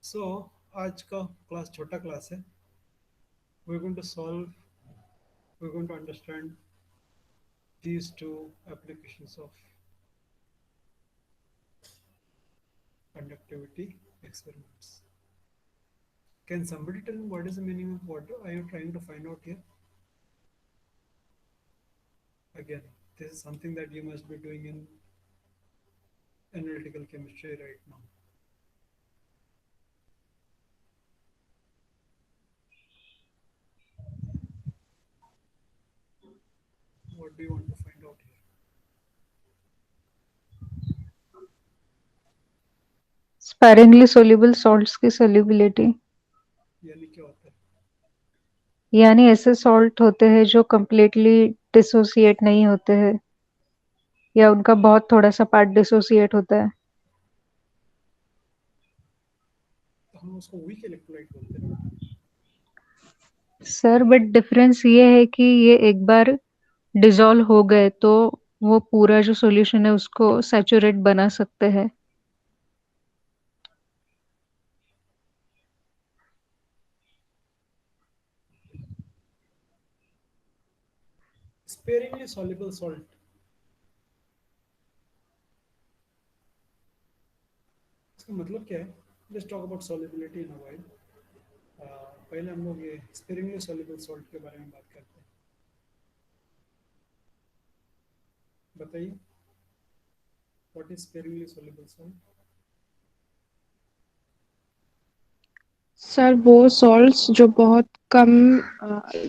सो आज का क्लास छोटा क्लास है. We going to solve, we going to understand these two applications of conductivity experiments. Can somebody tell me what is the meaning of what are you trying to find out here? Again, this is something that you must be doing in analytical chemistry right now. What do you want to find out here? Sparingly soluble salts की solubility. यानी क्या होता है? यानी ऐसे salt होते हैं जो completely डिसोसिएट नहीं होते हैं या उनका बहुत थोड़ा सा पार्ट डिसोसिएट होता है। तो हम उसको वीक इलेक्ट्रोलाइट बोलते हैं ना बेटा. सर बट डिफरेंस ये है कि ये एक बार डिसॉल्व हो गए तो वो पूरा जो सॉल्यूशन है उसको सैचुरेट बना सकते हैं। Sparingly soluble salt. इसका मतलब क्या है? Let's talk about solubility in a while. पहले हम लोग ये sparingly soluble salt के बारे में बात करते हैं. बताइए, what is sparingly soluble salt? Sir वो सॉल्ट्स जो बहुत कम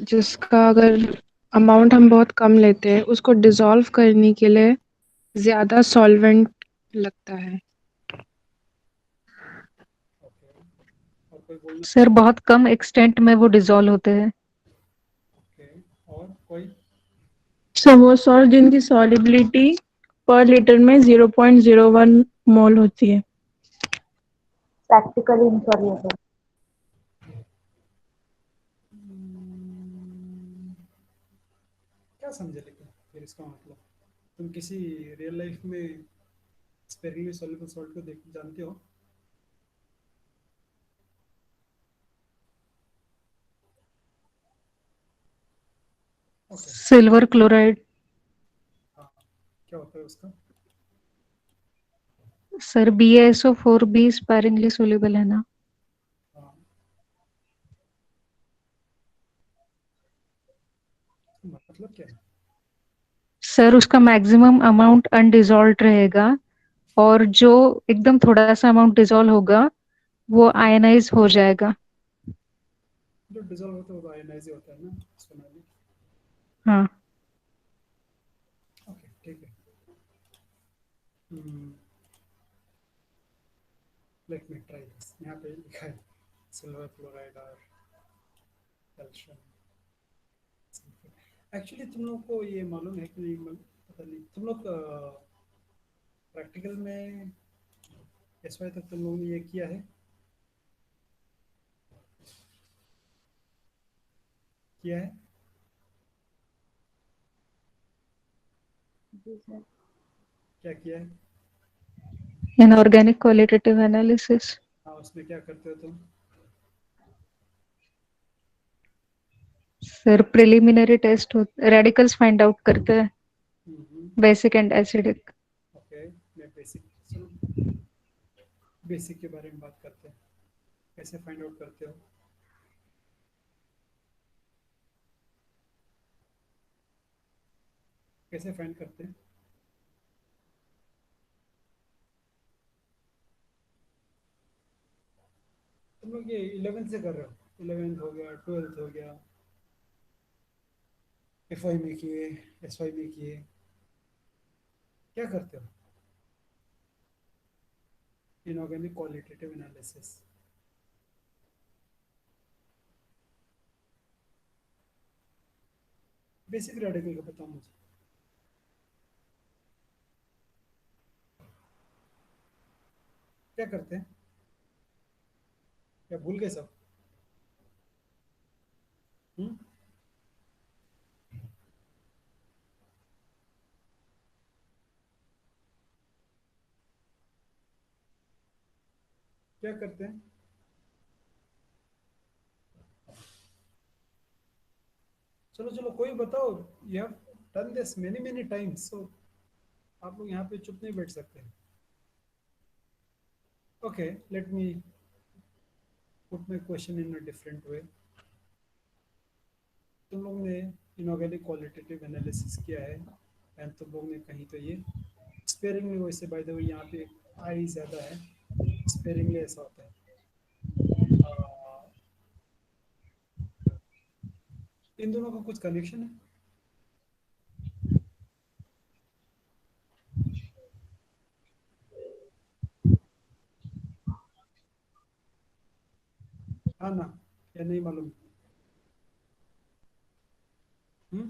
जिसका अगर अमाउंट हम बहुत कम लेते हैं उसको डिसॉल्व करने के लिए ज़्यादा सॉल्वेंट लगता है। ओके. और कोई बोलना सर बहुत कम एक्सटेंट में वो डिसॉल्व होते हैं। ओके. और कोई? सर वो सॉल्ट जिनकी सॉलिबिलिटी पर लीटर में 0.01 मोल होती है। Practically insoluble. क्या समझे लेकिन फिर इसका मतलब तुम किसी रियल लाइफ में स्पेरिंगली सॉल्युबल सॉल्ट को देख जानते हो? ओके. Silver chloride. हाँ, क्या होता है उसका? सर BaSO4 भी स्पैरिंगली सोल्यूबल है ना। हाँ, मतलब क्या है? सर उसका मैक्सिमम अमाउंट अनडिसॉल्व्ड रहेगा और जो एकदम थोड़ा सा अमाउंट डिसॉल्व होगा वो आयनाइज हो जाएगा। जो डिजोल्व होता है वो आयनाइज होता है ना, सुना नहीं. हाँ। ओके, ठीक है. Let me try this. यहाँ पे लिखा है सिल्वर क्लोराइड और कैल्शियम सल्फेट. एक्चुअली तुम लोग को ये मालूम है कि नहीं पता नहीं. तुम लोग प्रैक्टिकल में इस वजह तक तुम लोगों ने ये किया है, किया है. जी सर. क्या किया है? Inorganic qualitative analysis. हाँ, उसमें क्या करते हो तुम? फिर प्रिलिमिनरी टेस्ट होते, रेडिकल्स फाइंड आउट करते हैं, hmm. Basic and acidic. Okay. मैं बेसिक, चलो बेसिक के बारे में बात करते हैं. कैसे फाइंड आउट करते हो? कैसे फाइंड करते हैं? तुम लोग ये 11th से कर रहे हो? 11th हो गया, 12th हो गया, एफ आई में किए, एस वाई में किए. क्या करते हो? Inorganic qualitative analysis. Basic radical का बताओ मुझे. क्या करते हैं? क्या भूल गए सब? हम्म. क्या करते हैं? चलो चलो, कोई बताओ। You have done this many many times, so आप लोग यहाँ पे चुप नहीं बैठ सकते। Okay, let me put my question in a different way. तुम लोग ने इनऑर्गेनिक क्वालिटेटिव एनालिसिस किया है, एंड तुम लोग ने कहीं तो ये स्पेयरिंगली, वैसे बाय द वे यहाँ पे आई ज़्यादा है, स्पेयरिंगली ऐसा होता है। इन दोनों का कुछ कनेक्शन है? हाँ ना, या नहीं मालूम? हम्म।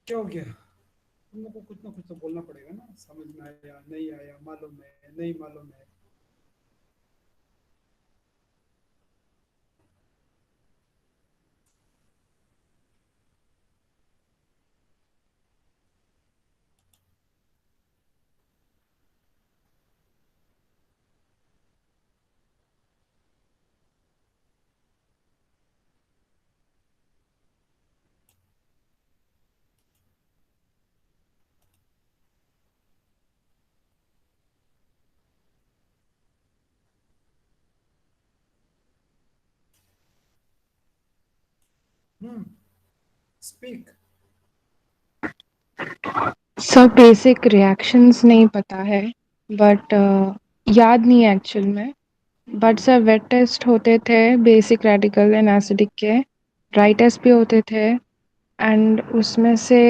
क्या हो गया? तुम लोग को कुछ ना कुछ तो बोलना पड़ेगा ना, समझ में आया नहीं आया, मालूम है नहीं मालूम है। हम्म। स्पीक। सब बेसिक रिएक्शंस नहीं पता है, बट याद नहीं है एक्चुअल में। बट सर वेट टेस्ट होते थे बेसिक रेडिकल एंड एसिडिक के, ड्राई टेस्ट भी होते थे, एंड उसमें से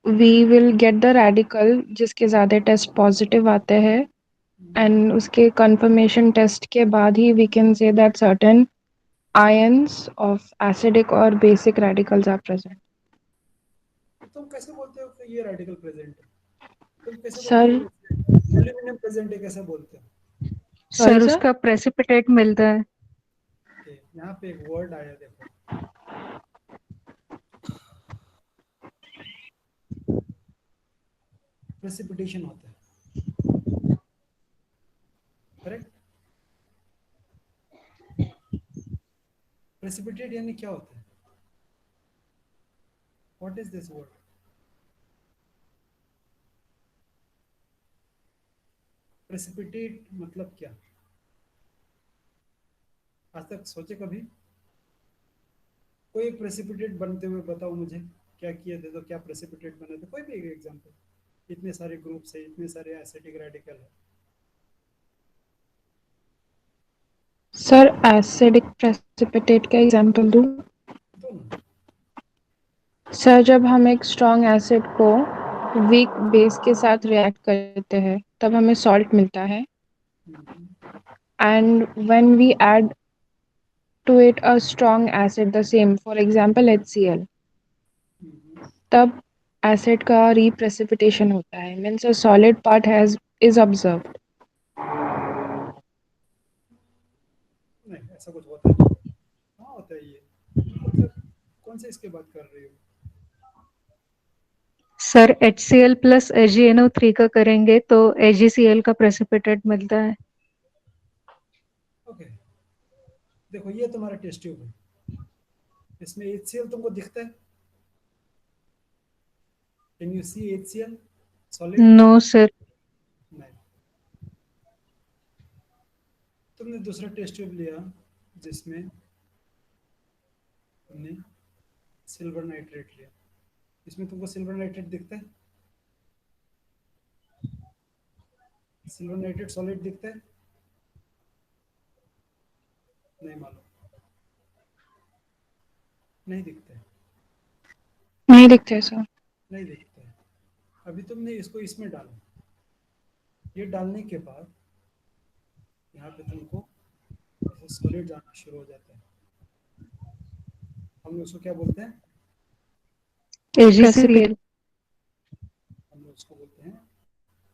we will get the radical जिसके ज़्यादा टेस्ट पॉजिटिव आते हैं, एंड उसके कंफर्मेशन टेस्ट के बाद ही we can say that certain ions of acidic और बेसिक रेडिकल्स आर प्रेजेंट। तुम कैसे बोलते हो कि ये रेडिकल प्रेजेंट है? तुम कैसे बोलते सर हो एल्यूमिनियम प्रेजेंट है, कैसे बोलते हो? Sorry sir sir. उसका प्रेसिपिटेट मिलता है। Okay, यहाँ पे एक वर्ड आया देखो, प्रेसिपिटेशन होता है, करेक्ट? प्रेसिपिटेट यानी क्या होता है? What is this word? Precipitate मतलब क्या? आज तक सोचे कभी? कोई एक प्रेसिपिटेट बनते हुए बताओ मुझे, क्या किए थे तो क्या प्रेसिपिटेट बने थे, कोई भी एक एग्जांपल। इतने सारे ग्रुप्स है, इतने सारे एसिटिक रेडिकल है। सर एसिडिक प्रेसिपिटेट का एग्जांपल दूं? दोनों। सर जब हम एक स्ट्रॉन्ग एसिड को वीक बेस के साथ रिएक्ट करते हैं तब हमें सॉल्ट मिलता है, hmm, and when we add to it a strong acid the same for example HCl, hmm. तब एसिड का रिप्रेसिपिटेशन होता है, means a solid part has is observed. नहीं, ऐसा कुछ होता नहीं। हाँ होता है ये। तुम मतलब कौन से इसके बात कर रही हो? सर HCl प्लस AgNO3 का करेंगे तो AgCl का प्रेसिपिटेट मिलता है। ओके, देखो ये तुम्हारा टेस्ट ट्यूब है, इसमें HCl तुमको दिखता है? Can you see HCl solid? No sir. नहीं। तुमने दूसरा टेस्ट ट्यूब लिया जिसमें तुमने सिल्वर नाइट्रेट लिया, इसमें तुमको सिल्वर नाइट्रेट दिखता है? सिल्वर नाइट्रेट सॉलिड दिखता है? नहीं मालूम? नहीं दिखता है? नहीं दिखते सर। नहीं दिखता है। अभी तुमने इसको इसमें डाला, ये डालने के बाद यहाँ पे तुमको ऐसे सॉलिड जाना शुरू हो जाता है। हम लोग उसको क्या बोलते हैं? प्रेसिपिट AgCl। हम लोग उसको बोलते हैं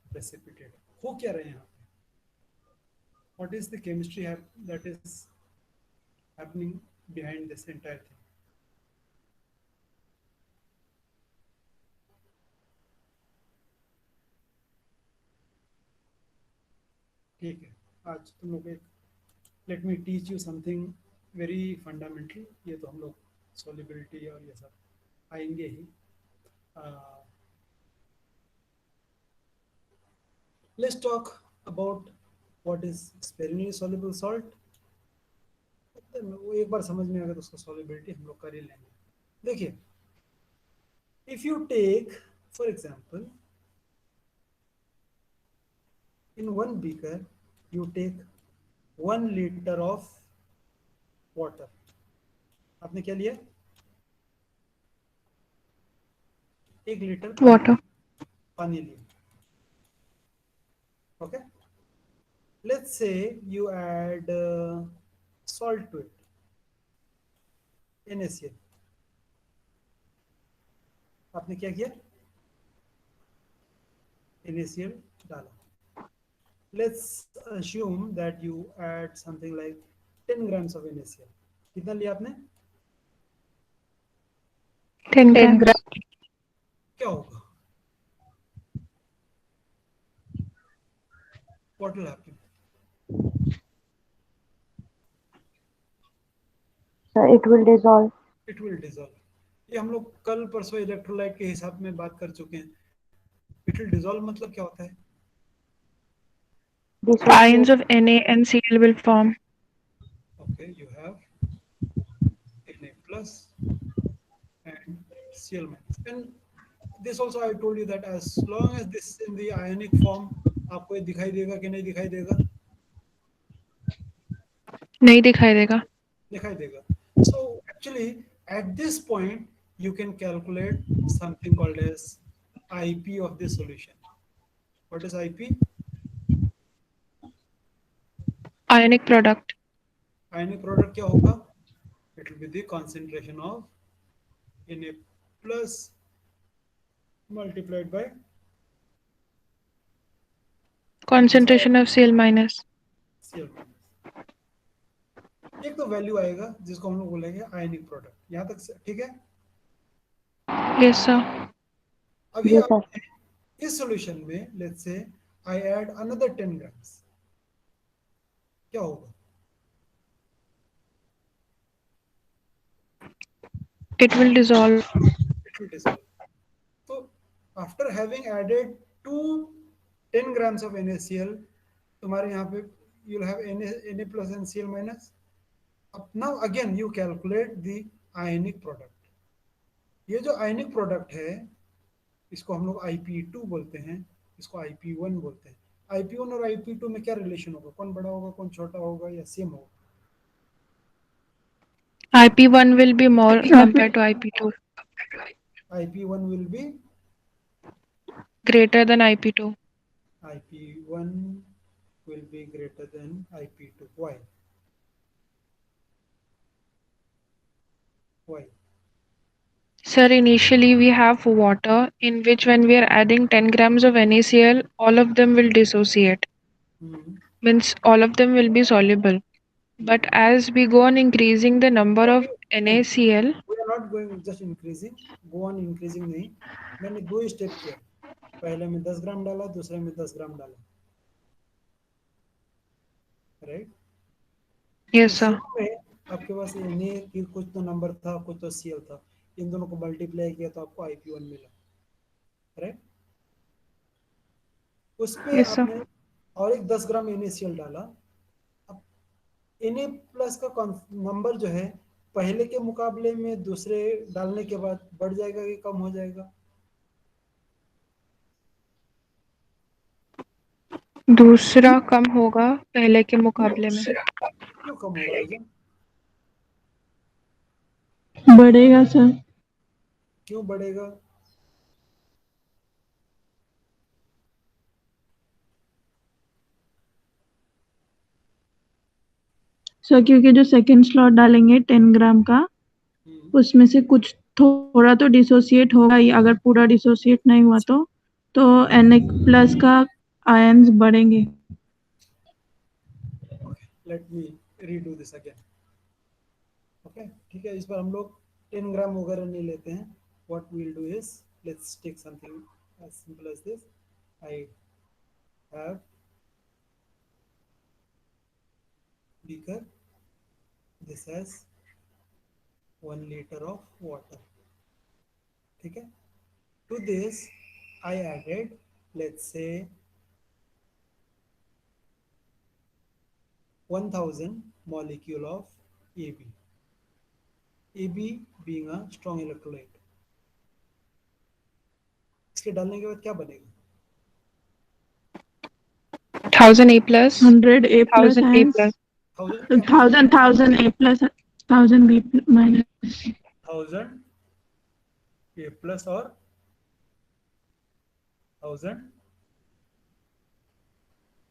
प्रेसिपिटेट। हो क्या रहे हैं यहाँ पे? What is the chemistry that is happening behind this entire thing? ठीक है, आज तुम लोग एक, let me teach you something very fundamental. ये तो हम लोग सॉल्युबिलिटी और ये सब आएंगे ही। Let's talk about what is sparingly soluble salt। वो एक बार समझ में आ गया तो उसका सॉल्युबिलिटी हम लोग कर ही लेंगे। देखिए, if you take for example in one beaker you take 1 liter of water। आपने क्या लिया? 1 लीटर Water. पानी लिया। Okay, let's say you add salt to it, NaCl। आपने क्या किया? NaCl डाला। Let's assume that you add something like 10 grams of NaCl। कितना लिया आपने? 10 10 grams. ग्राम। क्या होगा? What will happen? So it will dissolve. It will dissolve। ये हम लोग कल परसों इलेक्ट्रोलाइट के हिसाब में बात कर चुके हैं। It will dissolve मतलब क्या होता है? Ions Dissociate. of Na and Cl will form. Okay, you have Na plus and Cl minus। And this also I told you that as long as this is in the ionic form, आपको ये दिखाई देगा कि नहीं दिखाई देगा? नहीं दिखाई देगा. दिखाई देगा। So actually at this point you can calculate something called as IP of the solution। What is IP? Ionic product. Ionic product क्या होगा? It will be the concentration of Na plus multiplied by Concentration of Cl minus. Cl minus। एक तो value आएगा जिसको हम लोग बोलेंगे ionic product. यहाँ तक ठीक है? Yes, sir. अभी Yes, sir. आपने इस सॉल्यूशन में let's say I add another 10 grams, क्या होगा? It will dissolve. It will dissolve. तो after having added to 10 grams of NaCl, तुम्हारे यहाँ पे you will have Na plus and Cl minus. अब now again you calculate the ionic product. ये जो ionic product है इसको हम लोग IP2 बोलते हैं, इसको IP1 बोलते हैं। IP1 और IP2 में क्या रिलेशन होगा? कौन बड़ा होगा, कौन छोटा होगा, या सेम होगा? IP1 will be more compared to IP2. IP1 will be Greater than IP2. IP1 will be greater than IP2। Why? Why? Sir, initially we have water in which when we are adding 10 grams of NaCl, all of them will dissociate. Hmm. Means all of them will be soluble. But as we go on increasing the number of नहीं, NaCl, we are not going just increasing, go on increasing नहीं। मैंने दो step किया। पहले में 10 ग्राम डाला, दूसरे में 10 ग्राम डाला, राइट? yes तो sir, शुरू में आपके पास Na की कुछ तो नंबर था, कुछ तो Cl था। इन दोनों को मल्टीप्लाई किया तो आपको IP1 मिला, राइट? उस पे yes sir. आपने और एक 10 ग्राम NaCl डाला। अब Na प्लस का नंबर जो है पहले के मुकाबले में दूसरे डालने के बाद बढ़ जाएगा कि कम हो जाएगा? दूसरा कम होगा पहले के मुकाबले में. क्यों कम होगा राजा? बढ़ेगा सर. क्यों बढ़ेगा? सर क्योंकि जो सेकंड स्लॉट डालेंगे 10 ग्राम का, उसमें से कुछ थोड़ा तो डिसोसिएट होगा ही, अगर पूरा डिसोसिएट नहीं हुआ तो Na प्लस का आयंस बढ़ेंगे। Okay, let me redo this again. Okay, ठीक है, इस बार हम लोग 10 ग्राम वगैरह नहीं लेते हैं। What we will do is let's take something as simple as this। I have beaker, this has 1 liter of water. ठीक है, to this I added, let's say 1000 molecule of AB. AB being a strong electrolyte. इसके डालने के बाद क्या बनेगा? 1000 A plus, 100 A plus 1000 A and plus, 1000 A plus 1000 B minus. 1000 A plus or 1000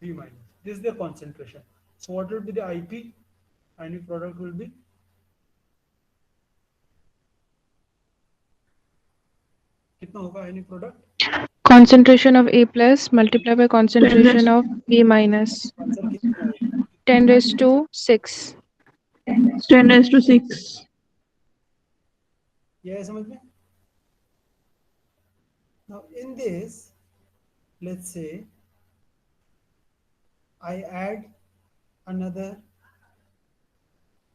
B minus. This is the concentration. So what will be the IP? Ionic product will be कितना होगा ionic product? concentration of A plus multiplied by concentration of B minus, answer कितना होगा? 10 raised to 6. 10 raised to 6. ये है समझ में? Now in this, let's say I add another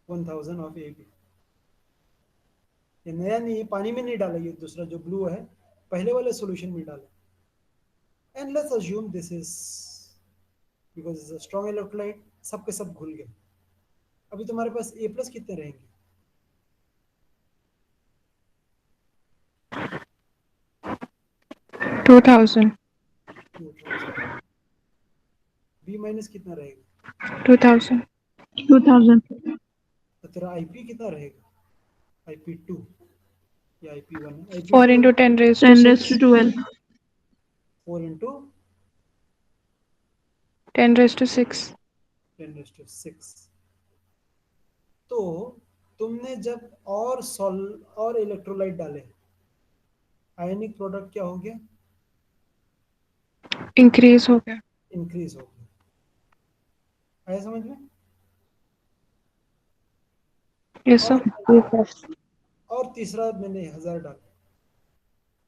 1000 of AB. ये नया नहीं, पानी में नहीं डाला, ये दूसरा जो ब्लू है पहले वाले सॉल्यूशन में डाला. And let's assume this is because it's a strong electrolyte, सब के सब घुल गए. अभी तुम्हारे पास A plus कितने रहेंगे? 2000, 2000. B minus कितना रहेगा? 2000, 2000. तो तेरा IP कितना रहेगा? IP2 या IP1? 4 into 10 raised to 10 raised 6, to 12. 4 into 10 raised to 6. 10 raised to 6. तो तुमने जब और इलेक्ट्रोलाइट डाले, आयनिक प्रोडक्ट क्या हो गया? Increase हो गया. इंक्रीज हो गया. आया समझ में? Yes sir. और तीसरा मैंने 1000 डाला,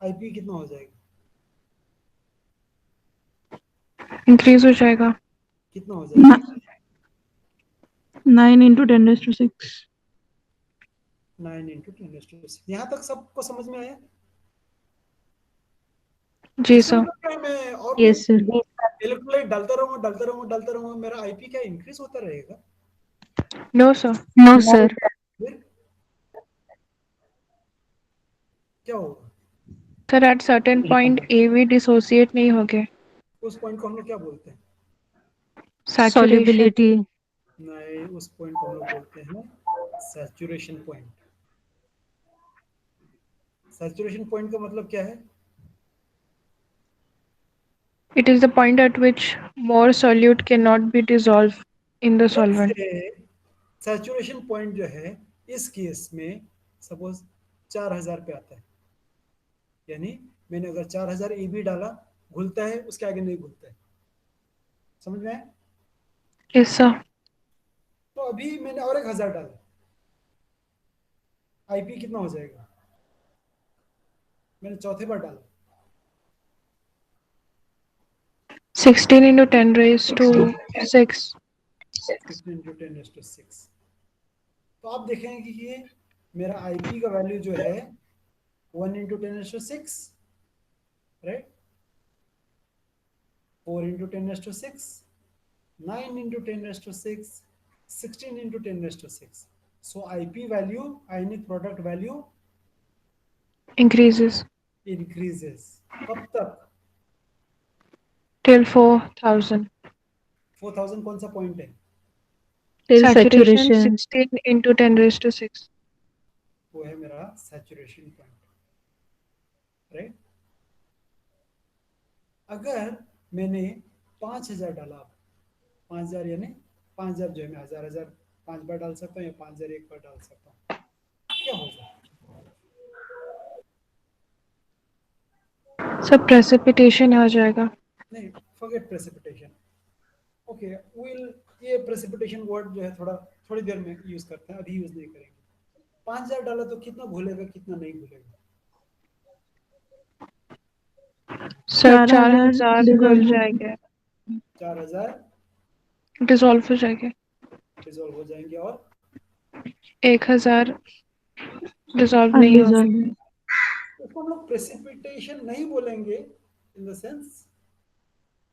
आईपी कितना हो जाएगा? Increase हो जाएगा. कितना हो जाएगा? 9 into 10 raised to 6. 9 into 10 raised to 6. यहाँ तक सबको समझ में आया? जी इसका सर। मतलब क्या है, मैं और यस सर। इलेक्ट्रोलाइट डालता रहूंगा, मेरा आईपी क्या इंक्रीज होता रहेगा? No sir. No sir. फिर क्या होगा? Sir at certain point AV dissociate नहीं होगे. उस पॉइंट को हम लोग क्या बोलते हैं? Saturation. सॉल्युबिलिटी। नहीं, उस पॉइंट को हम लोग बोलते हैं सैचुरेशन पॉइंट. सैचुरेशन पॉइंट का मतलब क्या है? It is the point at which more solute cannot be dissolved in the solvent. Saturation point जो है इस केस में सपोज 4000 पे आता है, यानी मैंने अगर 4000 AB डाला, घुलता है, उसके आगे नहीं घुलता है. समझ में आया? Yes sir. तो अभी मैंने और 1000 डाला, आईपी कितना हो जाएगा? मैंने चौथे बार डाला, 16 into 10 raised to 6. 16 into 10 raised to 6. तो आप देखेंगे कि ये मेरा आईपी का वैल्यू जो है 1 into 10 raised to 6, right? 4 into 10 raised to 6, 9 into 10 raised to 6, 16 into 10 raised to 6. So IP value, ionic product value Increases increases. कब तक? till 4000. 4000 कौन सा पॉइंट है? Till Saturation saturation. 16 into 10 raised to 6. वो है मेरा सैचुरेशन पॉइंट, राइट? अगर मैंने 5000 डाला, 5000 यानी 5000 जो है मैं 1000 5 बार डाल सकता हूँ या 5000 एक बार डाल सकता हूँ, क्या होगा? सब precipitation आ जाएगा. नहीं, फॉरगेट प्रेसिपिटेशन. ओके, ये प्रेसिपिटेशन वर्ड जो है थोड़ी देर में यूज करते हैं, अभी यूज नहीं करेंगे. 5000 डाला तो कितना घुलेगा, कितना नहीं घुलेगा? सर 4000 4000 घुल जाएंगे. 4000 Dissolve हो जाएंगे. डिजोल्व हो जाएंगे और 1000 डिसॉल्व नहीं होंगे। अनडिजॉल्व। उसको हम लोग प्रेसिपिटेशन नहीं बोलेंगे इन द सेंस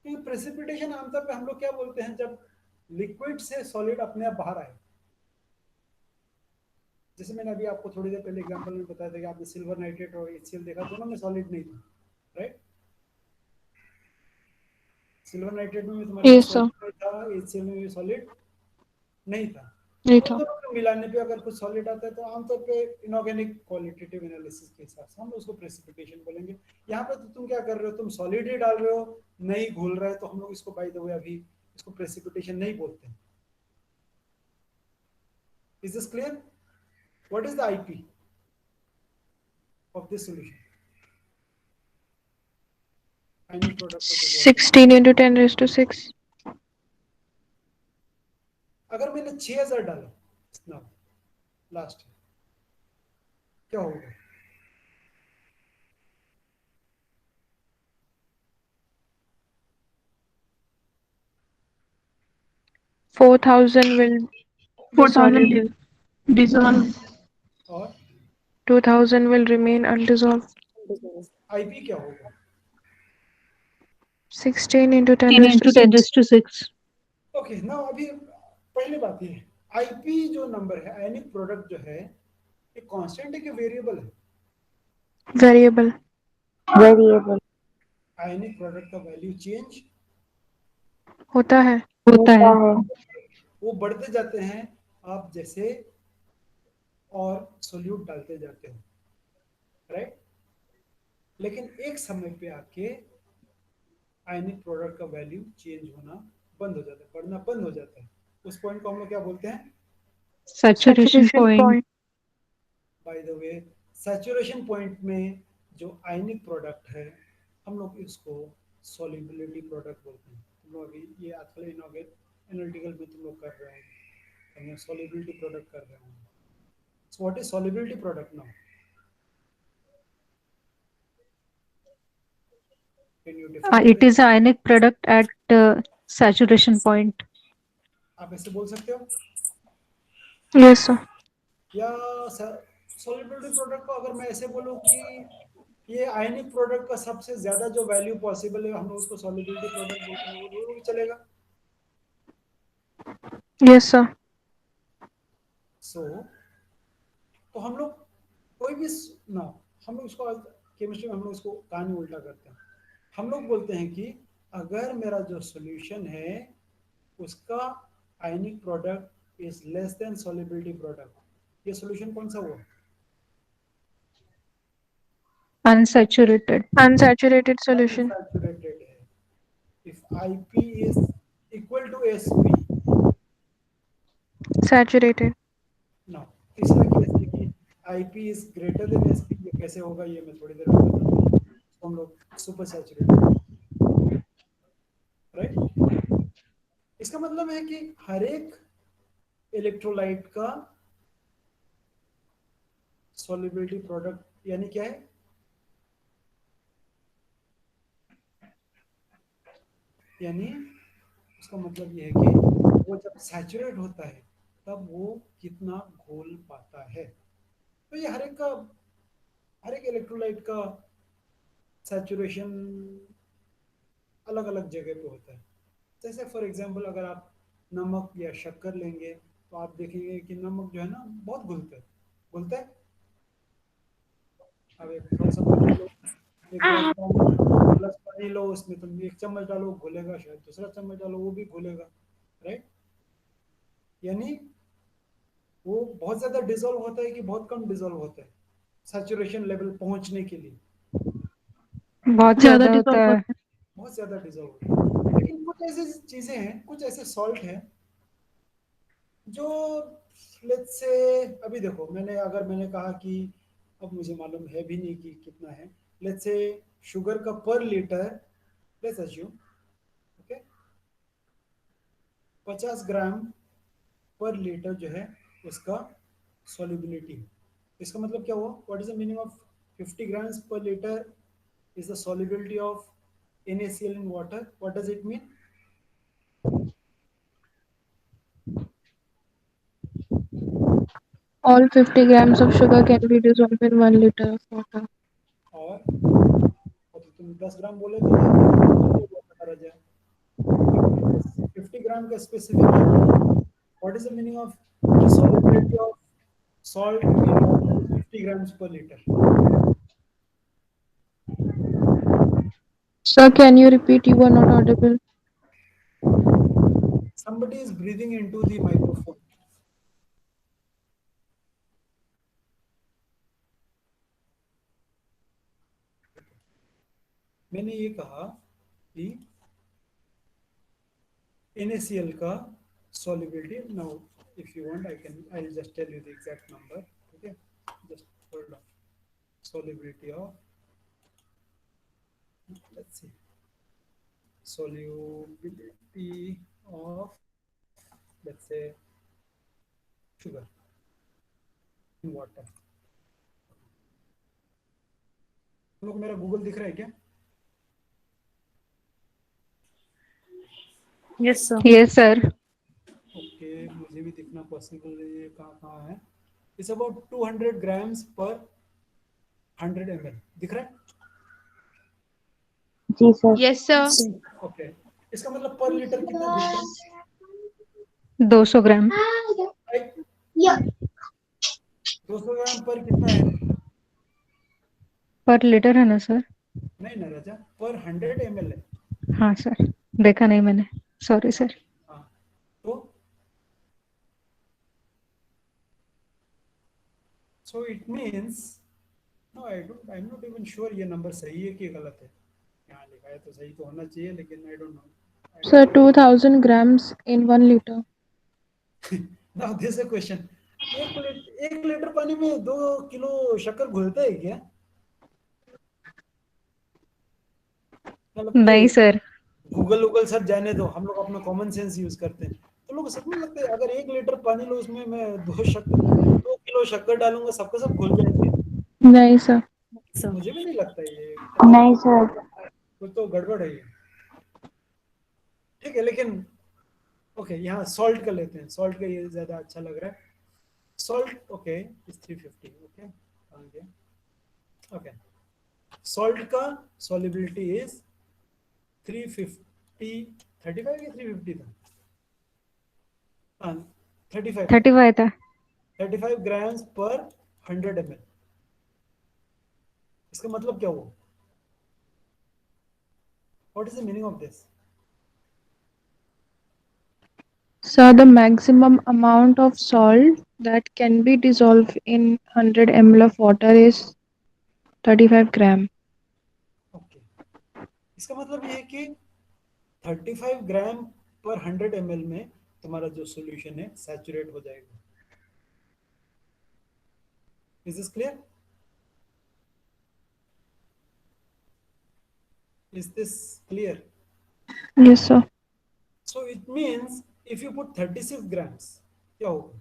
कि प्रेसिपिटेशन आमतौर पे हम लोग क्या बोलते हैं जब लिक्विड से सॉलिड अपने आप बाहर आए। जैसे मैंने अभी आपको थोड़ी देर पहले एग्जांपल में बताया था कि आपने सिल्वर नाइट्रेट और HCl देखा, दोनों में सॉलिड नहीं था, राइट। सिल्वर नाइट्रेट में भी तुम्हारे ये पास सर सॉलिड नहीं था, HCl में भी सॉलिड नहीं था। नहीं उन था। दोनों को मिलाने पे अगर कुछ सॉलिड आता है तो आमतौर पे इनऑर्गेनिक क्वालिटेटिव एनालिसिस के हिसाब से हम उसको प्रेसिपिटेशन बोलेंगे। यहाँ पे तो तुम क्या कर रहे हो, तुम सॉलिड ही डाल रहे हो, नहीं घुल रहा है, तो हम लोग इसको बाय द वे अभी इसको प्रेसिपिटेशन नहीं बोलते हैं। Is this clear? What is the IP of this solution? Final product को डिसॉल्व करना। 16 into 10⁻⁶। अगर मैंने 6000 डाला ना लास्ट, क्या होगा? 4000 will be 4000 soluble. डिसॉल्व। और 2000 will remain undissolved. आईपी क्या होगा? 16 into 10 into 10 10⁻⁶. raised to 6. Okay ना, अभी पहली बात ये आईपी जो नंबर है, आयनिक प्रोडक्ट जो है, ये कांस्टेंट है कि वेरिएबल है? Variable. आयनिक प्रोडक्ट का वैल्यू चेंज होता है। होता है। वो बढ़ते जाते हैं आप जैसे और सोल्यूट डालते जाते हो, राइट। लेकिन एक समय पे आके आयनिक प्रोडक्ट का वैल्यू चेंज होना बंद हो जाता है, बढ़ना बंद हो जाता है। उस पॉइंट को हम लोग क्या बोलते हैं? Saturation point. By the way saturation point में जो आयनिक प्रोडक्ट है हम लोग इसको सॉल्युबिलिटी प्रोडक्ट बोलते हैं। तुम लोग अभी ये आजकल एनालिटिकल में तुम लोग कर रहे हो, हम सॉल्युबिलिटी प्रोडक्ट कर रहे हो। So what is solubility product now? Can you define It is an ionic product at saturation point. आप ऐसे बोल सकते हो? Yes sir. या सॉल्युबिलिटी प्रोडक्ट को अगर मैं ऐसे बोलूं कि ये आयनिक प्रोडक्ट का सबसे ज्यादा जो वैल्यू पॉसिबल है हम लोग उसको सॉल्युबिलिटी प्रोडक्ट बोलते हैं, वो भी चलेगा? Yes sir. सो तो हम लोग कोई भी ना, हम लोग इसको केमिस्ट्री में हम लोग इसको कहानी उल्टा करते हैं। हम लोग बोलते हैं कि अगर मेरा जो सॉल्यूशन है उसका ionic product is less than solubility product, ये सॉल्यूशन कौन सा हुआ? Unsaturated. Unsaturated solution. अनसैचुरेटेड है। If IP is equal to SP, Saturated. ना तीसरा केस है कि IP is greater than SP, ये कैसे होगा ये मैं थोड़ी देर में बताता हूँ। तो हम लोग सुपर सैचुरेटेड, राइट। इसका मतलब है कि हर एक इलेक्ट्रोलाइट का सॉल्युबिलिटी प्रोडक्ट यानी क्या है? यानी उसका मतलब ये है कि वो जब सैचुरेट होता है तब वो कितना घोल पाता है। तो ये हर एक इलेक्ट्रोलाइट का सैचुरेशन अलग अलग जगह पे होता है। जैसे फॉर एग्जांपल अगर आप नमक या शक्कर लेंगे तो आप देखेंगे कि नमक जो है ना बहुत घुलता है, घुलता है। अब एक थोड़ा सा पानी लो, एक गिलास पानी लो, उसमें तुम एक चम्मच डालो घुलेगा, शायद दूसरा चम्मच डालो वो भी घुलेगा, राइट। यानी वो बहुत ज्यादा डिजोल्व होता है कि बहुत कम डिजोल्व होता है सैचुरेशन लेवल पहुंचने के लिए? बहुत ज्यादा ज्यादा होता डिसॉल्व है। होता है। बहुत ज्यादा डिजोल्व होता है। लेकिन कुछ ऐसी चीजें हैं, कुछ ऐसे सॉल्ट हैं जो लेट्स से, अभी देखो मैंने कहा कि अब मुझे मालूम है भी नहीं कि कितना है। लेट्स से शुगर का पर लीटर, लेट्स अज्यूम, ओके, 50 ग्राम पर लीटर जो है उसका सॉल्युबिलिटी। इसका मतलब क्या हुआ? What is the meaning of 50 grams per liter is the solubility of NaCl in water? What does it mean? All 50 grams of sugar can be dissolved in 1 liter of water. और तो तुम 10 ग्राम बोले थे ना, तो बता रहा 50 ग्राम का स्पेसिफिक है। What is the meaning of the solubility of salt in water is 50 grams per liter? Sir, can you repeat? You were not audible. Somebody is breathing into the microphone. मैंने ये कहा कि NaCl का solubility, now if you want I'll just tell you the exact number. Okay, just hold on. Solubility of, let's see, solubility of, let's say, sugar in water. लोग मेरा Google दिख रहा है क्या? Yes, sir. Yes, sir. Okay, मुझे भी दिखना possible है, ये कहाँ कहाँ है? इट्स अबाउट 200 ग्राम्स पर 100 ml, दिख रहा है? जी सर. Yes, sir. ओके, इसका मतलब पर लीटर कितना दिखता है? 200 ग्राम 200 ग्राम पर कितना है? पर लीटर है ना सर? नहीं ना राजा, पर 100 ml है। हाँ सर, देखा नहीं मैंने, सॉरी सर। हाँ, तो so it means, no, I'm not even sure ये नंबर सही है कि गलत है। यहाँ लिखा है तो सही तो होना चाहिए, लेकिन I don't know. Sir, 2000 grams in 1 liter. Now this is a question. 1 litre पानी में 2 किलो शक्कर घुलता है क्या? मतलब नहीं सर। गूगल सर्च जाने दो, हम लोग अपना कॉमन सेंस यूज करते हैं। तो लोग सच में लगता है अगर 1 लीटर पानी लो, उसमें मैं 2 किलो शक्कर डालूंगा, सबका सब घुल जाएंगे? नहीं सर. मुझे भी नहीं लगता ये, नहीं सर. कुछ तो गड़बड़ है ये। ठीक है, लेकिन ओके, यहाँ सॉल्ट का लेते हैं। सॉल्ट का ये ज्यादा अच्छा लग रहा है। Salt okay is 350। ओके, आ गया। ओके, सॉल्ट का सॉल्युबिलिटी इज 350, 35 या 350 था? हाँ, 35 था। 35 ग्राम्स पर 100 ml। इसका मतलब क्या हुआ? What is the meaning of this? Sir, the maximum amount of salt that can be dissolved in 100 ml of water is 35 gram. Okay, इसका मतलब ये है कि 35 ग्राम पर 100 ml में तुम्हारा जो सॉल्यूशन है सैचुरेट हो जाएगा। Is this clear? Is this clear? Yes, sir. So it means if you put 36 grams, क्या होगा?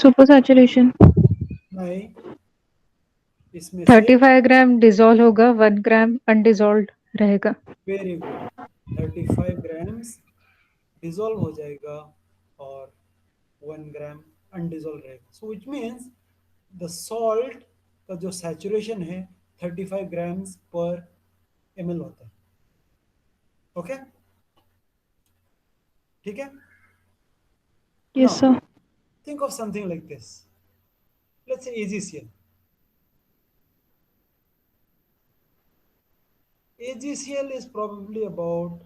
Supersaturation. नहीं, इसमें से 35 ग्राम डिजोल्व होगा, 1 ग्राम अनडिजोल्व रहेगा। वेरी गुड, 35 ग्राम्स डिजोल्व हो जाएगा और 1 ग्राम अनडिजोल्व रहेगा। सो विच मीन्स द सॉल्ट का जो सैचुरेशन है 35 ग्राम्स पर ml होता है। ओके, ठीक है? Yes, Now, sir. think of something like this. Let's say AgCl. AgCl is probably about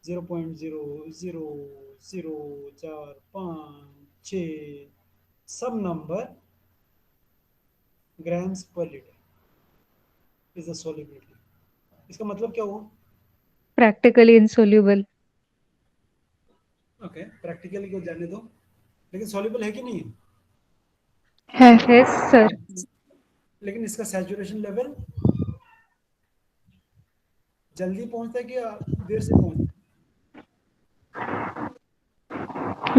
0.00045 some number grams per liter is the solubility. इसका मतलब क्या हुआ? Practically insoluble. ओके, प्रैक्टिकली को जाने दो, लेकिन सॉल्युबल है कि नहीं? है सर। लेकिन इसका सैचुरेशन लेवल जल्दी पहुंचता है कि देर से पहुंचता है?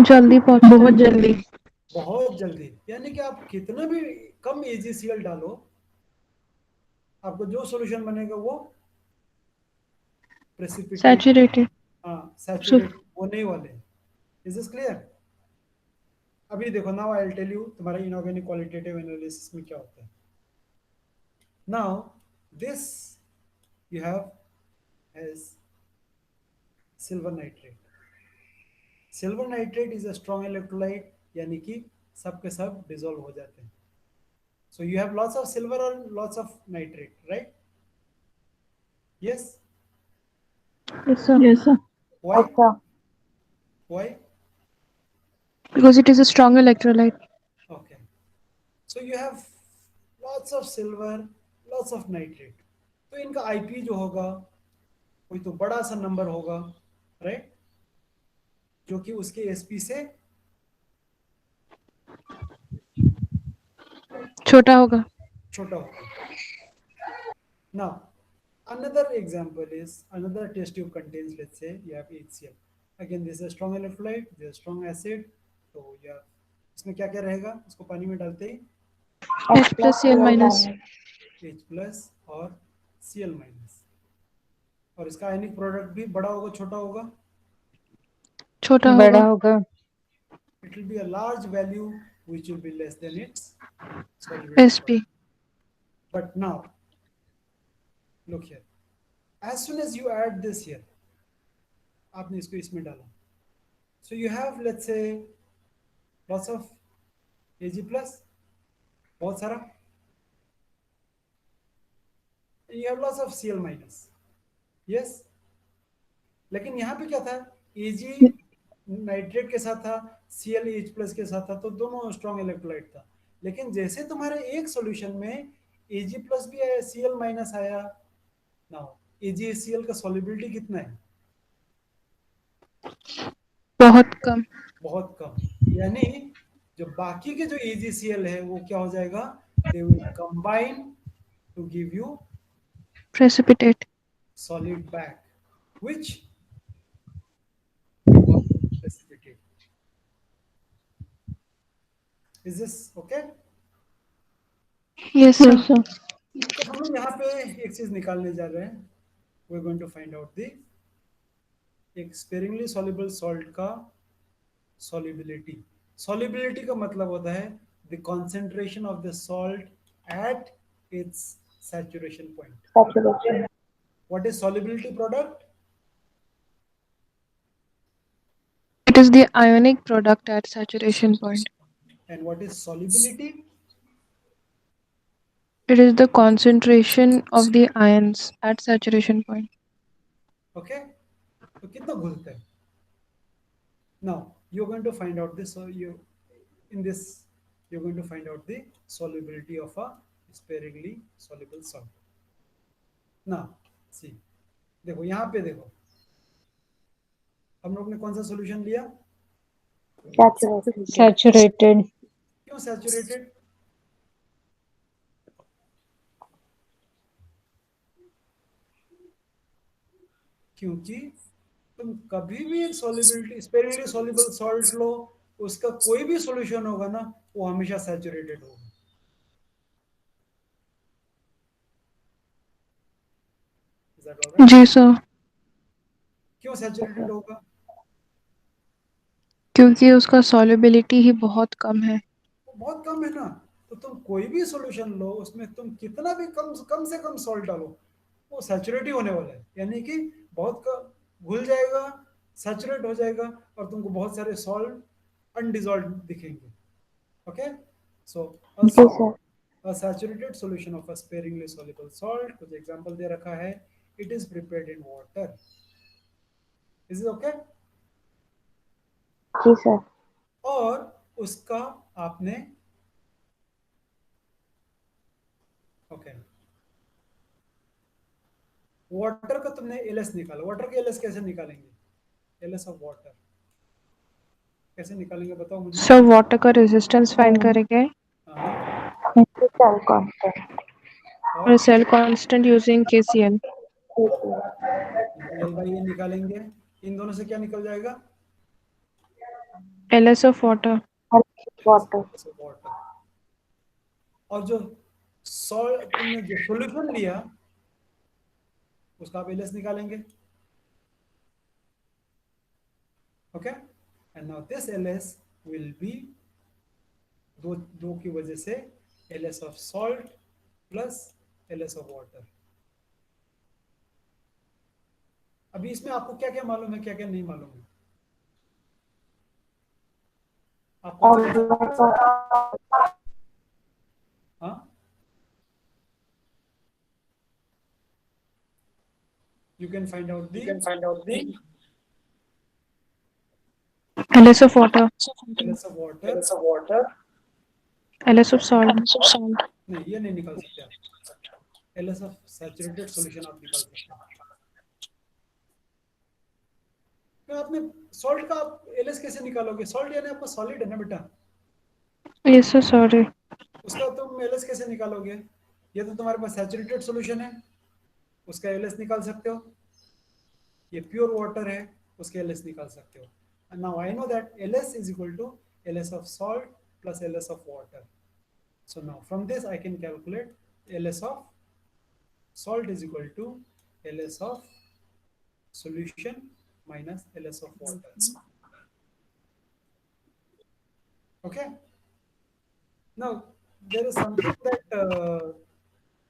जल्दी पहुंच. बहुत जल्दी। बहुत जल्दी, यानी कि आप कितना भी कम AgCl डालो, आपको जो सॉल्यूशन बनेगा वो प्रेसिपिटेट, Saturated. हाँ, सैचुरेट होने वाले हैं। Is this clear? अभी देखो, now I will tell you तुम्हारा इनऑर्गेनिक क्वालिटेटिव एनालिसिस में क्या होता है. Now this you have as silver nitrate. Silver nitrate is a strong electrolyte, यानी कि सब के सब डिसॉल्व हो जाते हैं. So you have lots of silver or lots of nitrate, right? Yes. Yes, sir. Yes, sir. Why? अच्छा. Why? Because it is a strong electrolyte. Okay. So you have lots of silver, lots of nitrate. तो इनका IP जो होगा कोई तो बड़ा सा number होगा, right? जो कि उसके SP से छोटा होगा. छोटा होगा. Now, another example is another test tube contains, let's say you have HCl. Again, this is a strong electrolyte, this is a strong acid. तो you have इसमें क्या क्या रहेगा, इसको पानी में डालते ही H plus Cl minus. H plus और Cl माइनस. और इसका आयनिक प्रोडक्ट भी बड़ा होगा छोटा होगा? छोटा बड़ा होगा. होगा. It will be a large value which will be less than its solubility. SP. But now look here, as soon as you add this here, आपने इसको इसमें डाला, so you have, let's say, lots of Ag plus, बहुत सारा, you have lots of Cl minus. Yes. लेकिन यहाँ पे क्या था, Ag नाइट्रेट के साथ था, ClH प्लस के साथ था, तो दोनों स्ट्रॉन्ग इलेक्ट्रोलाइट था. लेकिन जैसे तुम्हारे एक सॉल्यूशन में Ag प्लस भी आया, Cl माइनस आया, नाउ AgCl का सॉल्युबिलिटी कितना है? बहुत कम. बहुत कम. यानी जो बाकी के जो AgCl है वो क्या हो जाएगा, they will combine to give you Precipitate. solid back, which we call precipitate. Is this okay? Yes, sir. Yes, sir. तो हम लोग यहाँ पे एक चीज निकालने जा रहे हैं. We are going to find out the एक स्पेरिंगली सॉल्युबल सॉल्ट का सॉल्युबिलिटी. सॉल्युबिलिटी का मतलब होता है the concentration of the salt at its saturation point. Saturation. What is solubility product? It is the ionic product at saturation point. And what is solubility? It is the concentration of the ions at saturation point. Okay. तो कितना घुलता है? Now you are going to find out this. You in this you're going to find out the solubility of a sparingly soluble salt. Now see, देखो यहाँ पे देखो, हम लोग ने कौन सा सॉल्यूशन लिया? Saturated. Saturated. क्यों सैचुरेटेड? क्योंकि तुम कभी भी एक सॉल्युबिलिटी स्पेरिंगली सॉल्युबल सॉल्ट लो, उसका कोई भी सॉल्यूशन होगा ना, वो हमेशा सैचुरेटेड होगा. Is that all right? जी सर. क्यों सैचुरेटेड होगा? क्योंकि उसका solubility ही बहुत कम है. वो बहुत कम है ना. तो तुम कोई भी सॉल्यूशन लो, उसमें तुम कितना भी कम से कम सॉल्ट डालो, वो सैचुरेट ही होने वाला है. यानी कि बहुत घुल जाएगा, सैचुरेट हो जाएगा, और तुमको बहुत सारे सॉल्ट अनडिजॉल्व दिखेंगे. Okay. So Yes, sir. a saturated solution of a sparingly soluble salt, कुछ एग्जांपल दे रखा है. It is prepared in water. Is it okay? Ji sir. और उसका आपने ओके वाटर का तुमने एलएस निकाला. वाटर के एलएस कैसे निकालेंगे? एलएस ऑफ वाटर कैसे निकालेंगे बताओ मुझे. सर वाटर का रेजिस्टेंस फाइंड करेंगे हाँ. Into cell constant. और cell constant using KCl. L by A निकालेंगे. इन दोनों से क्या निकल जाएगा? LS of water. Water. Water. और जो सॉल्ट तुमने जो सॉल्यूशन लिया उसका आप एलएस निकालेंगे. Okay. And now this LS will be दो की वजह से LS of salt plus LS of water. अभी इसमें आपको क्या क्या मालूम है, क्या क्या नहीं मालूम है आपको? हाँ, you can find out the LS of water, LS of water। LS of salt, नहीं, ये नहीं निकाल सकते आप। LS ऑफ सैचुरेटेड सॉल्यूशन आप निकाल सकते हैं। तो आपने सॉल्ट का आप LS कैसे निकालोगे? सॉल्ट यानी आपका सॉलिड है ना बेटा, yes sir, sorry, उसका तुम LS कैसे निकालोगे? ये तो तुम्हारे पास सैचुरेटेड सॉल्यूशन है, उसका LS निकाल सकते हो। ये प्योर वाटर है, उसके LS निकाल सकते हो। And now I know that LS is equal to LS of salt plus LS of water. So now from this I can calculate LS of salt is equal to LS of solution minus LS of water. Okay. Now there is something that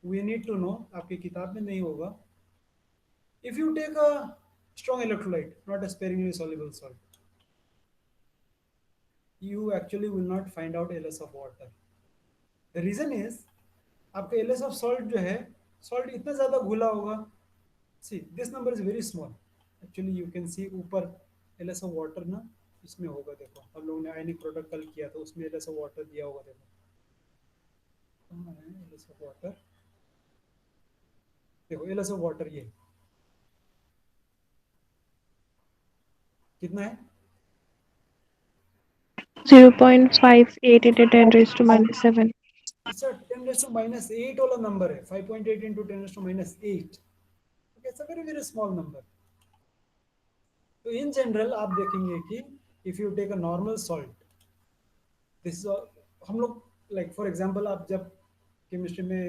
we need to know. आपकी किताब में नहीं होगा. If you take a strong electrolyte, not a sparingly soluble salt, you actually will not find out LS of water. The reason is आपका LS of salt जो है, salt इतना ज़्यादा घुला होगा. See, this number is very small. Actually, you can see ऊपर LS of water ना इसमें होगा। देखो हम लोगों ने आयनिक प्रोडक्ट कल किया था, उसमें LS of water दिया होगा। देखो LS of water, देखो LS of water ये कितना है? 0.58 into 10 raised to minus 7. It's a 10 raised to minus 8 वाला नंबर है। 5.8 into 10 raised to minus 8. Okay, it's a very very small number. तो in general आप देखेंगे कि if you take a normal salt, this is हम लोग like for example आप जब केमिस्ट्री में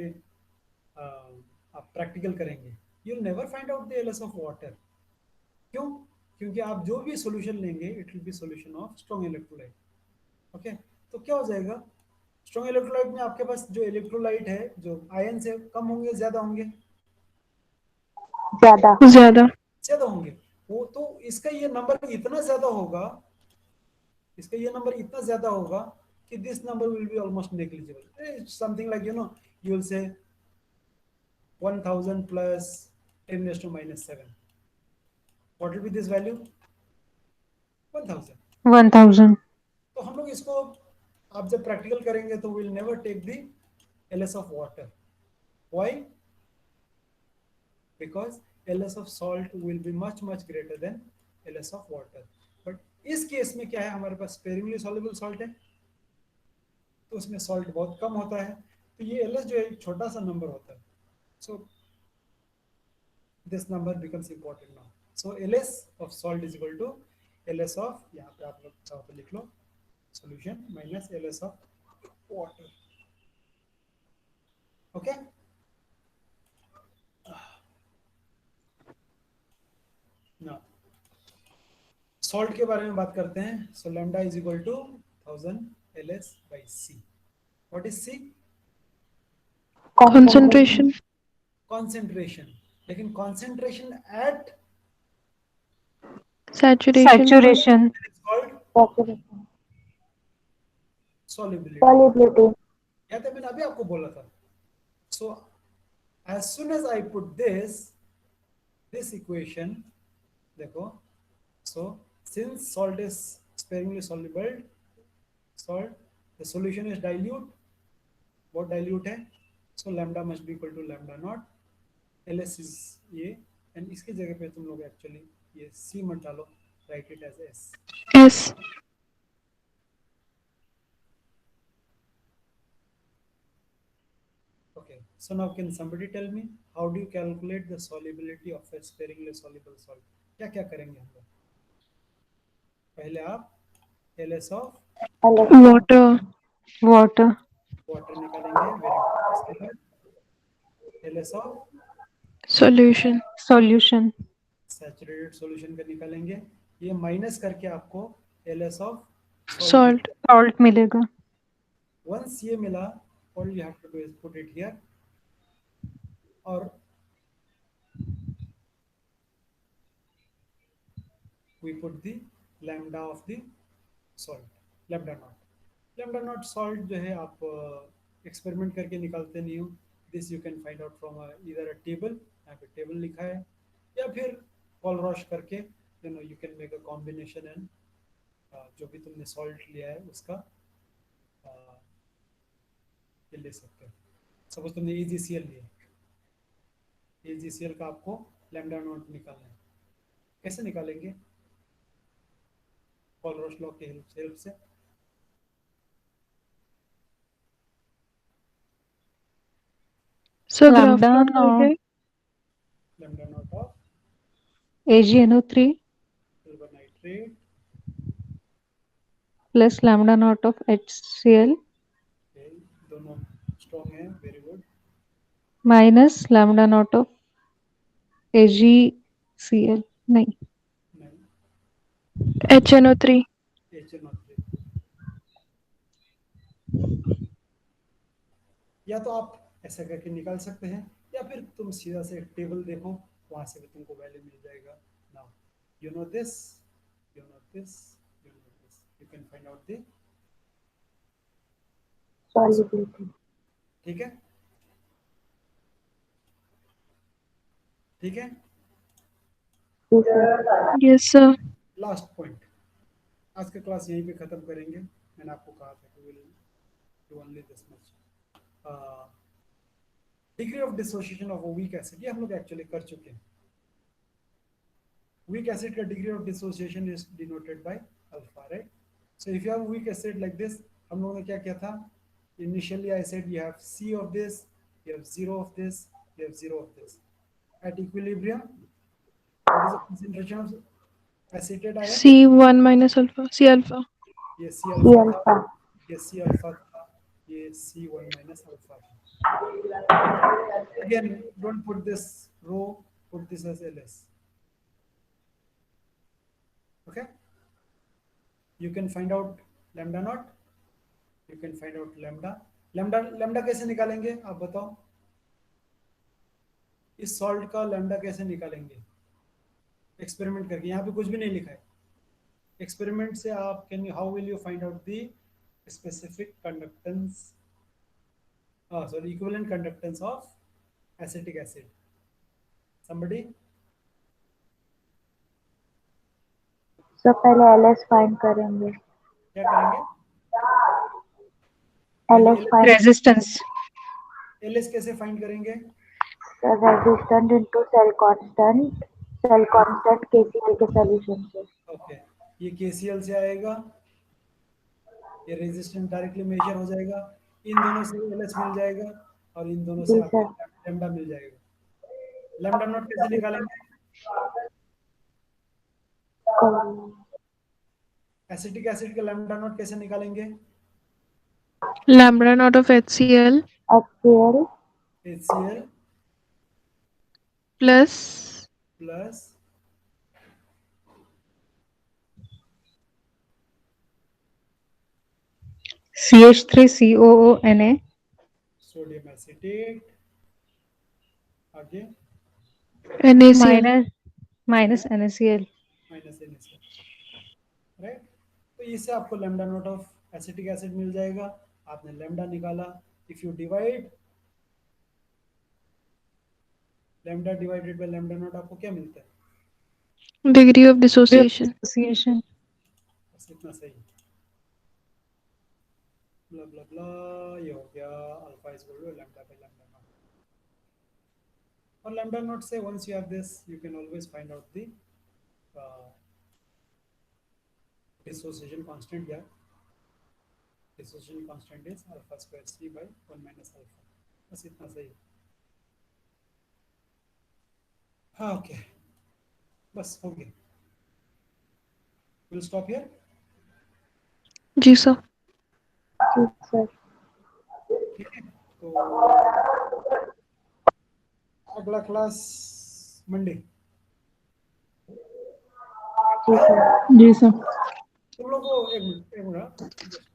आप प्रैक्टिकल करेंगे, you'll never find out the LS of water. क्यों? क्योंकि आप जो भी सॉल्यूशन लेंगे it will be solution of strong electrolyte. Okay, तो क्या हो जाएगा? स्ट्रॉन्ग इलेक्ट्रोलाइट में आपके पास जो इलेक्ट्रोलाइट है जो आयन से कम होंगे, ज्यादा होंगे? ज्यादा होंगे। वो तो इसका ये नंबर इतना ज्यादा होगा, इसका ये नंबर इतना ज्यादा होगा कि this number will be almost negligible. Something like you know you will say 1000 plus 10 raised to minus 7. What will be this value? 1000. 1000. तो हम लोग इसको आप जब प्रैक्टिकल करेंगे तो will never take the LS of water. Why? Because LS of salt will be much much greater than LS of water. But इस case में क्या है, हमारे पास स्पेरिंगली सॉल्युबल सॉल्ट है, तो उसमें सॉल्ट बहुत कम होता है, तो ये LS जो है एक छोटा सा नंबर होता है। So this number becomes important now. So LS of salt is equal to LS of, यहाँ पे आप लोग लिख लो, solution minus LS of water. Okay. Now salt के बारे में बात करते हैं। So lambda is equal to 1000 LS by C. What is C? Concentration. Concentration. लेकिन concentration at Saturation. is called Saturation. solubility. Solubility. या तो मैंने अभी आपको बोला था। So as soon as I put this equation, देखो, so since salt is sparingly soluble, salt, the solution is dilute. what dilute है? So lambda must be equal to lambda naught. LS is ये, and इसकी जगह पे तुम लोग actually ये C मत डालो, write it as S. S. Okay, so now can somebody tell me how do you calculate the solubility of a sparingly soluble salt? क्या क्या करेंगे हम लोग? पहले आप LS of Water. Water. Water निकालेंगे, very good. इसके बाद LS of Solution. Solution. सैचुरेटेड सॉल्यूशन का निकालेंगे। ये माइनस करके आपको LS ऑफ Salt. सॉल्ट मिलेगा. वंस ये मिला, all you have to do is put it here, और we put the lambda of the salt, lambda naught. Lambda naught salt जो है आप एक्सपेरिमेंट करके निकालते नहीं हो. This you can find out from इधर अ टेबल, यहाँ पे टेबल लिखा है, या फिर पॉलरॉश करके you can make a combination and जो भी तुमने सॉल्ट लिया है उसका ये ले सकते हो. सपोज तुमने AgCl लिया, AgCl का आपको लैम्डा नॉट निकालना है. कैसे निकालेंगे? पॉलरॉश लॉ के हेल्प से. So graph लैम्डा plot करके not lambda naught of AgNO3 silver nitrate plus lambda naught of HCl दोनों स्ट्रॉन्ग है. Very good. Minus lambda naught of AgCl. नहीं, नहीं, HNO3. HNO3. या तो आप ऐसा करके निकाल सकते हैं, या फिर तुम सीधा से टेबल देखो, वहां से भी तुमको वैल्यू मिल जाएगा. Now you know this, you know this, you know this, you can find out the. Solubility. ठीक है, ठीक है. Yes, sir. Yes sir. Last point. आज का क्लास यहीं पे खत्म करेंगे. मैंने आपको कहा था कि will do only this much. Degree of dissociation of weak acid ये हम लोग एक्चुअली कर चुके हैं. weak acid का degree of dissociation is denoted by alpha, right? So if you have weak acid like this, हम लोगों ने क्या किया था? Initially I said you have C of this, you have 0 of this, you have 0 of this. At equilibrium, what is the concentration of acetate ion? C1 minus alpha. C alpha. ये C C alpha था, alpha. ये C alpha था, ये C1 minus alpha था. Again, don't put this rho, put this as LS. Okay? You can find out lambda naught. You can find out lambda कैसे निकालेंगे आप बताओ? इस सॉल्ट का लैम्डा कैसे निकालेंगे? एक्सपेरिमेंट करके. यहाँ पे कुछ भी नहीं लिखा है. एक्सपेरिमेंट से आप how will you find out the specific conductance, sorry equivalent conductance of acetic acid? Somebody? So पहले LS फाइंड करेंगे. क्या करेंगे? LS find. रेजिस्टेंस. LS कैसे फाइंड करेंगे? Resistant into cell constant. Cell constant KCl के solution से. ओके, ये KCl से आएगा, ये रेजिस्टेंस डायरेक्टली मेजर हो जाएगा. इन दोनों से LS मिल जाएगा, और इन दोनों से जी आपको सर. लैम्डा मिल जाएगा. लैम्डा नॉट कैसे निकालेंगे? एसिटिक एसिड का लैम्डा नॉट कैसे निकालेंगे? Lambda naught of HCl HCl HCl plus plus CH3COONA sodium acetate. आगे NaCl. Minus NaCl. Minus NaCl, right? तो इससे आपको lambda naught of acetic acid मिल जाएगा. आपने लैम्डा निकाला. If you divide lambda divided by lambda naught, आपको क्या मिलता है? Degree of dissociation. Association. बस इतना सही. ब्ला ब्ला ब्ला, ये हो गया. Alpha is equal to lambda by lambda naught. और लैम्डा नॉट से once you have this, you can always find out the dissociation constant. Yeah, dissociation constant is alpha square C by 1 minus alpha. बस इतना सही. हाँ, okay, बस हो गया. we'll stop here. जी सर. जी सर. ठीक है, तो अगला क्लास मंडे. जी सर. जी सर. तुम लोग को एक मिनट